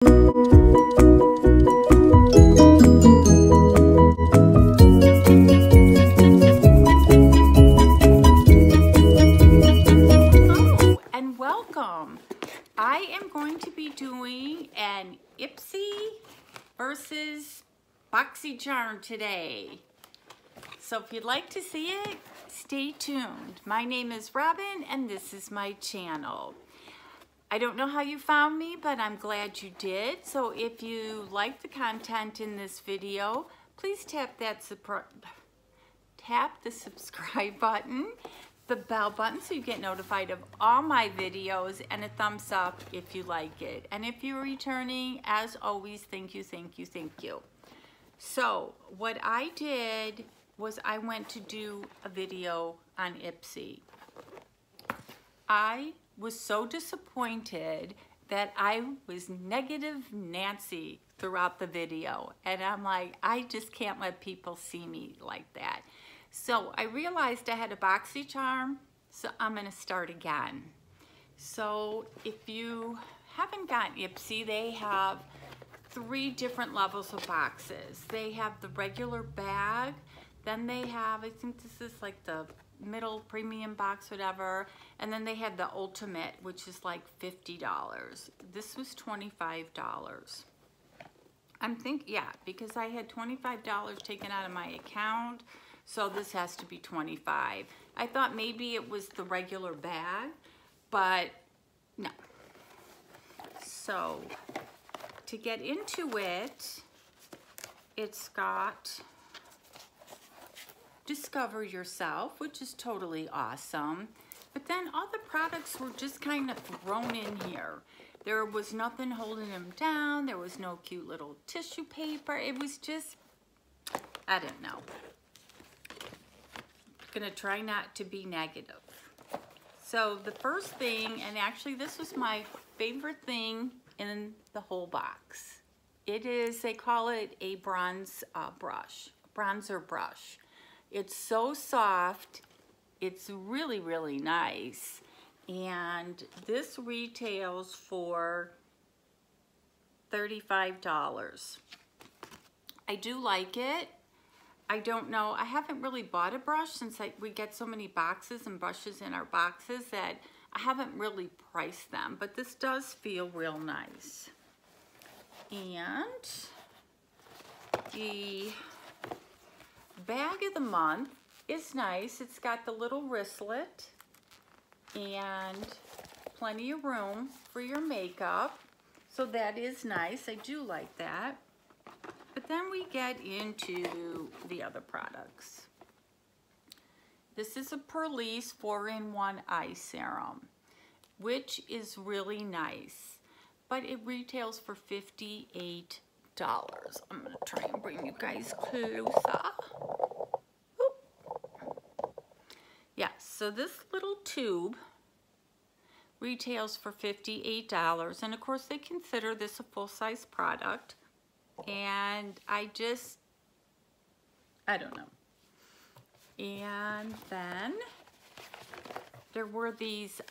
And welcome. I am going to be doing an Ipsy versus Boxycharm today. So if you'd like to see it, stay tuned. My name is Robin and this is my channel. I don't know how you found me, but I'm glad you did. So if you like the content in this video, please tap the subscribe button, the bell button so you get notified of all my videos, and a thumbs up if you like it. And if you're returning, as always, thank you, thank you, thank you. So what I did was I went to do a video on Ipsy. I was so disappointed that I was negative Nancy throughout the video. And I'm like, I just can't let people see me like that. So I realized I had a Boxycharm, so I'm gonna start again. So if you haven't gotten Ipsy, they have 3 different levels of boxes. They have the regular bag, then they have, I think this is like the middle premium box, whatever, and then they had the ultimate, which is like $50. This was $25. I'm thinking, yeah, because I had $25 taken out of my account, so this has to be $25. I thought maybe it was the regular bag, but no. So to get into it, it's got Discover Yourself, which is totally awesome. But then all the products were just kind of thrown in here. There was nothing holding them down. There was no cute little tissue paper. It was just, I don't know. Gonna try not to be negative. So the first thing, and actually this was my favorite thing in the whole box. It is, they call it a bronzer brush. It's so soft, it's really, really nice. And this retails for $35. I do like it. I don't know, I haven't really bought a brush since we get so many boxes and brushes in our boxes that I haven't really priced them, but this does feel real nice. And the bag of the month is nice. It's got the little wristlet and plenty of room for your makeup. So that is nice. I do like that. But then we get into the other products. This is a Perlice 4-in-1 eye serum, which is really nice, but it retails for $58. I'm gonna try and bring you guys closer. Yeah, so this little tube retails for $58, and of course they consider this a full-size product, and I don't know. And then there were these,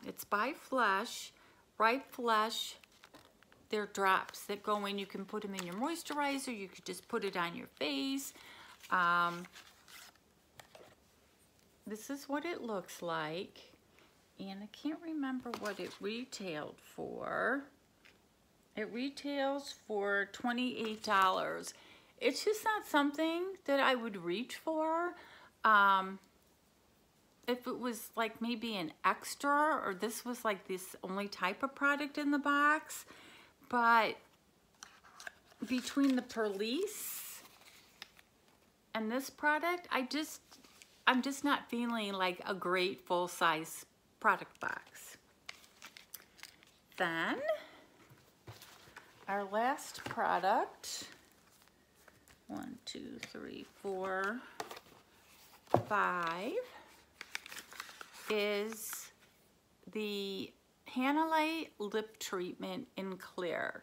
it's by Flesh, Right Flesh. They're drops that go in. You can put them in your moisturizer. You could just put it on your face. This is what it looks like. And I can't remember what it retailed for. It retails for $28. It's just not something that I would reach for. If it was like maybe an extra, or this was like this only type of product in the box. But between the Perlice and this product, I'm just not feeling like a great full-size product box. Then our last product, 1, 2, 3, 4, 5, is the Hanalei Lip Treatment in Clear.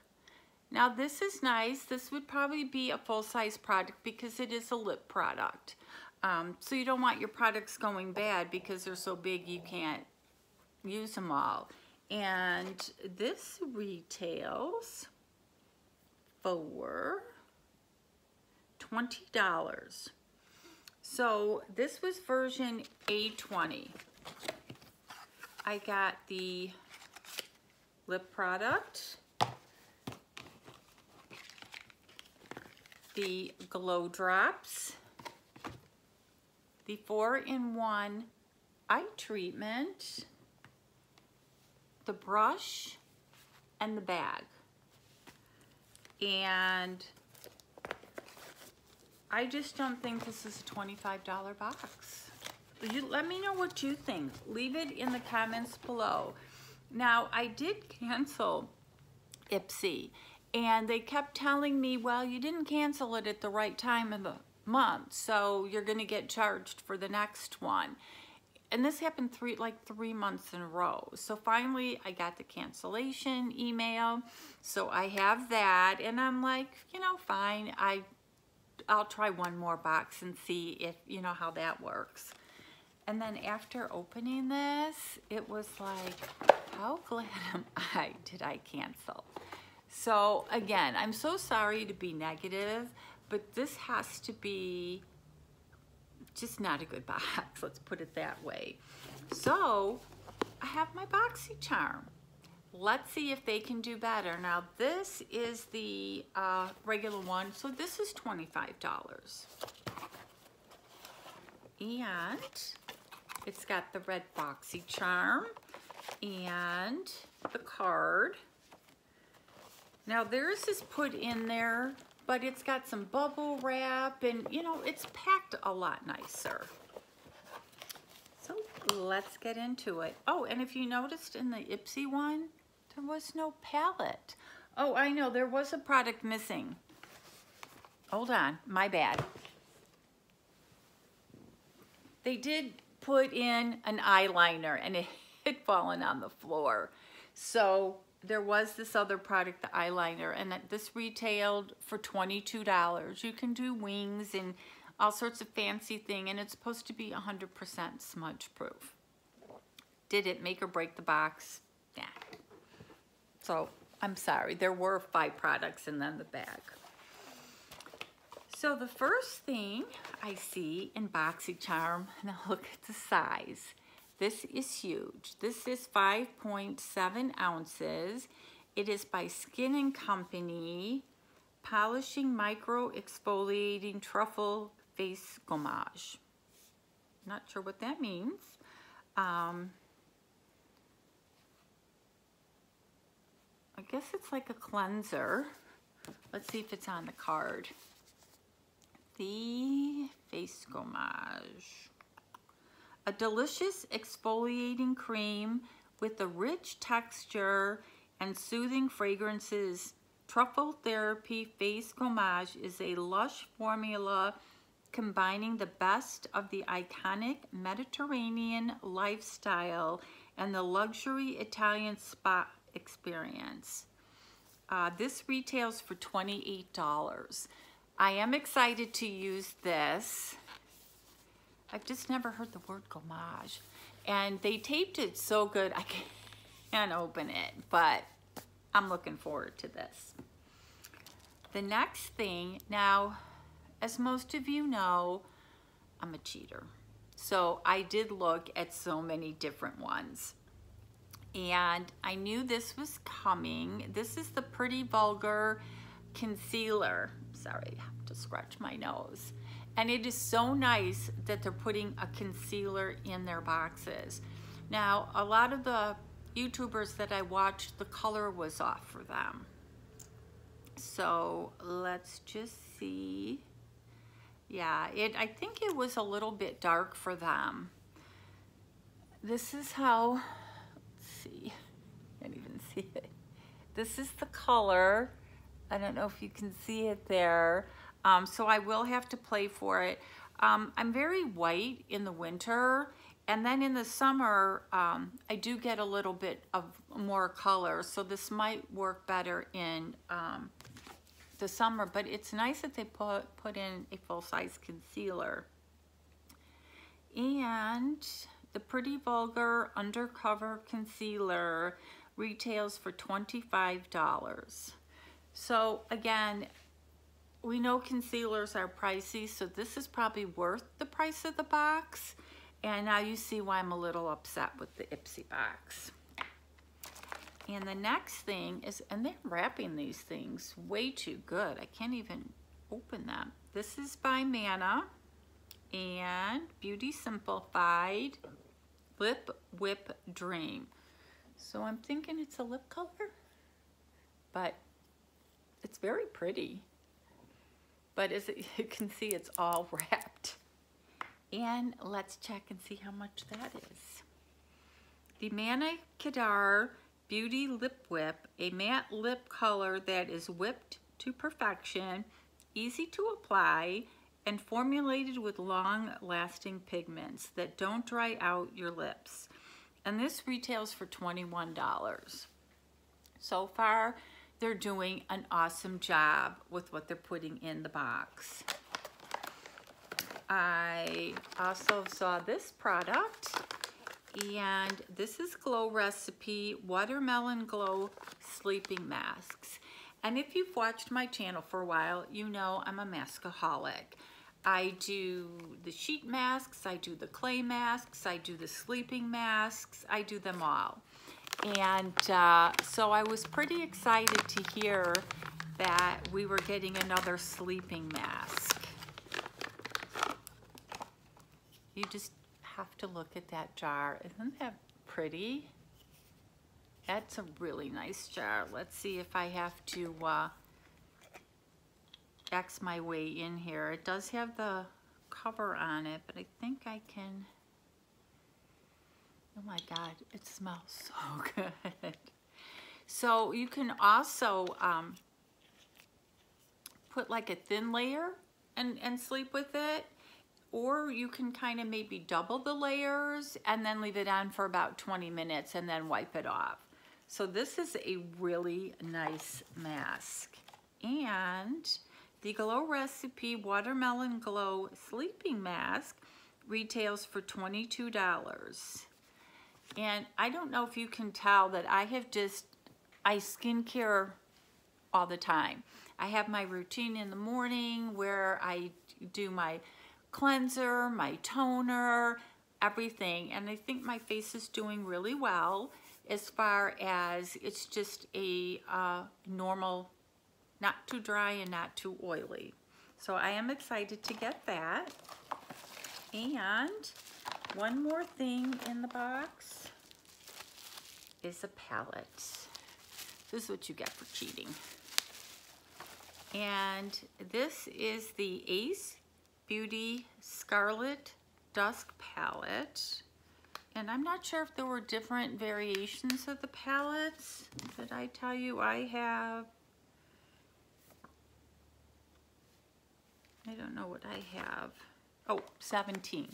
Now this is nice. This would probably be a full-size product because it is a lip product. So you don't want your products going bad because they're so big you can't use them all. And this retails for $20. So this was version A20. I got the lip product, the glow drops, the 4-in-1 eye treatment, the brush, and the bag. And I just don't think this is a $25 box. You let me know what you think. Leave it in the comments below. Now, I did cancel Ipsy, and they kept telling me, well, you didn't cancel it at the right time of the month, so you're gonna get charged for the next one. And this happened like 3 months in a row. So finally, I got the cancellation email. So I have that, and I'm like, you know, fine. I'll try one more box and see if, you know, how that works. And then after opening this, it was like, how glad am I did I cancel? So again, I'm so sorry to be negative, but this has to be just not a good box, let's put it that way. So I have my Boxycharm. Let's see if they can do better. Now this is the regular one, so this is $25. And it's got the red Boxycharm and the card. Now theirs is put in there, but it's got some bubble wrap, and you know, it's packed a lot nicer. So let's get into it. Oh, and if you noticed in the Ipsy one, there was no palette. Oh, I know, there was a product missing. Hold on, my bad. They did put in an eyeliner, and it had fallen on the floor. So there was this other product, the eyeliner, and this retailed for $22. You can do wings and all sorts of fancy thing, and it's supposed to be 100% smudge proof. Did it make or break the box? Yeah. So I'm sorry, there were 5 products and then the bag. So the first thing I see in Boxycharm, now look at the size. This is huge. This is 5.7 ounces. It is by Skin & Company, Polishing Micro Exfoliating Truffle Face Gommage. Not sure what that means. I guess it's like a cleanser. Let's see if it's on the card. The Face Gommage. A delicious exfoliating cream with a rich texture and soothing fragrances. Truffle Therapy Face Gommage is a lush formula combining the best of the iconic Mediterranean lifestyle and the luxury Italian spa experience. This retails for $28. I am excited to use this. I've just never heard the word gommage. And they taped it so good, I can't open it, but I'm looking forward to this. The next thing, now, as most of you know, I'm a cheater. So I did look at so many different ones. And I knew this was coming. This is the Pretty Vulgar Concealer. Sorry, I have to scratch my nose. And it is so nice that they're putting a concealer in their boxes. Now, a lot of the YouTubers that I watched, the color was off for them. So let's just see. Yeah, I think it was a little bit dark for them. This is how, let's see, can't even see it. This is the color. I don't know if you can see it there. So I will have to play for it. I'm very white in the winter, and then in the summer, I do get a little bit of more color, so this might work better in the summer, but it's nice that they put in a full-size concealer. And the Pretty Vulgar Undercover Concealer retails for $25. So again, we know concealers are pricey, so this is probably worth the price of the box. And now you see why I'm a little upset with the Ipsy box. And the next thing is, and they're wrapping these things way too good. I can't even open them. This is by Manna and Beauty Simplified Lip Whip Dream. So I'm thinking it's a lip color, but it's very pretty. But as you can see, it's all wrapped. And let's check and see how much that is. The Manna Kadar Beauty Lip Whip, a matte lip color that is whipped to perfection, easy to apply, and formulated with long-lasting pigments that don't dry out your lips. And this retails for $21. So far, they're doing an awesome job with what they're putting in the box. I also saw this product, and this is Glow Recipe Watermelon Glow Sleeping Masks. And if you've watched my channel for a while, you know I'm a maskaholic. I do the sheet masks, I do the clay masks, I do the sleeping masks, I do them all. And so I was pretty excited to hear that we were getting another sleeping mask. You just have to look at that jar. Isn't that pretty? That's a really nice jar. Let's see if I have to X my way in here. It does have the cover on it, but I think I can. Oh my God, it smells so good. So you can also put like a thin layer and sleep with it, or you can kind of maybe double the layers and then leave it on for about 20 minutes and then wipe it off. So this is a really nice mask. And the Glow Recipe Watermelon Glow Sleeping Mask retails for $22. And I don't know if you can tell that I skincare all the time. I have my routine in the morning where I do my cleanser, my toner, everything. And I think my face is doing really well as far as it's just a normal, not too dry and not too oily. So I am excited to get that. And one more thing in the box is a palette. This is what you get for cheating. And this is the Ace Beauty Scarlet Dusk Palette. And I'm not sure if there were different variations of the palettes. Did I tell you I have? I don't know what I have. Oh, 17.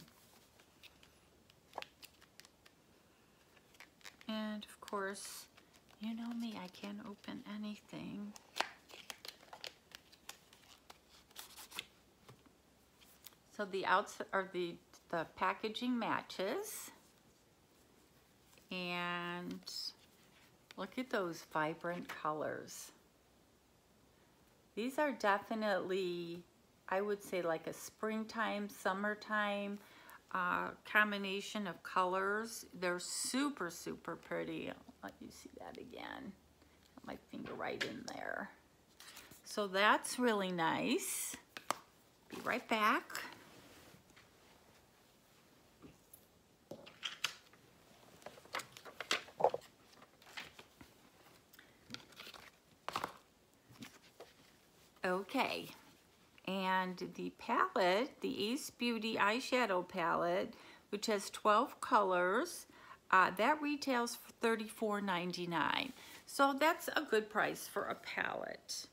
And of course, you know me, I can't open anything. So the outside, or the packaging matches. And look at those vibrant colors. These are definitely, I would say, like a springtime, summertime combination of colors. They're super, super pretty. I'll let you see that again. Put my finger right in there. So that's really nice. Be right back. Okay, and the palette, the Ace Beauty eyeshadow palette, which has 12 colors, that retails for $34.99. So that's a good price for a palette.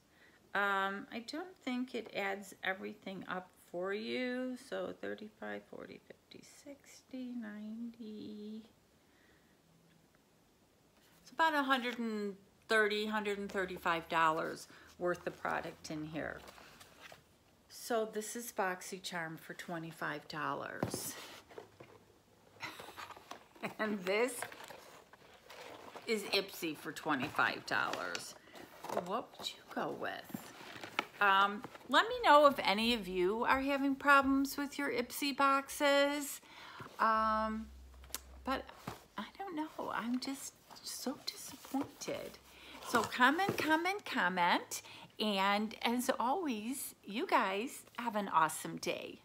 I don't think it adds everything up for you. So 35, 40, 50, 60, 90. It's about $130, $135 worth of product in here. So this is Boxycharm for $25. And this is Ipsy for $25. what would you go with? Let me know if any of you are having problems with your Ipsy boxes. But I don't know. I'm just so disappointed. So comment, comment, comment. And as always, you guys have an awesome day.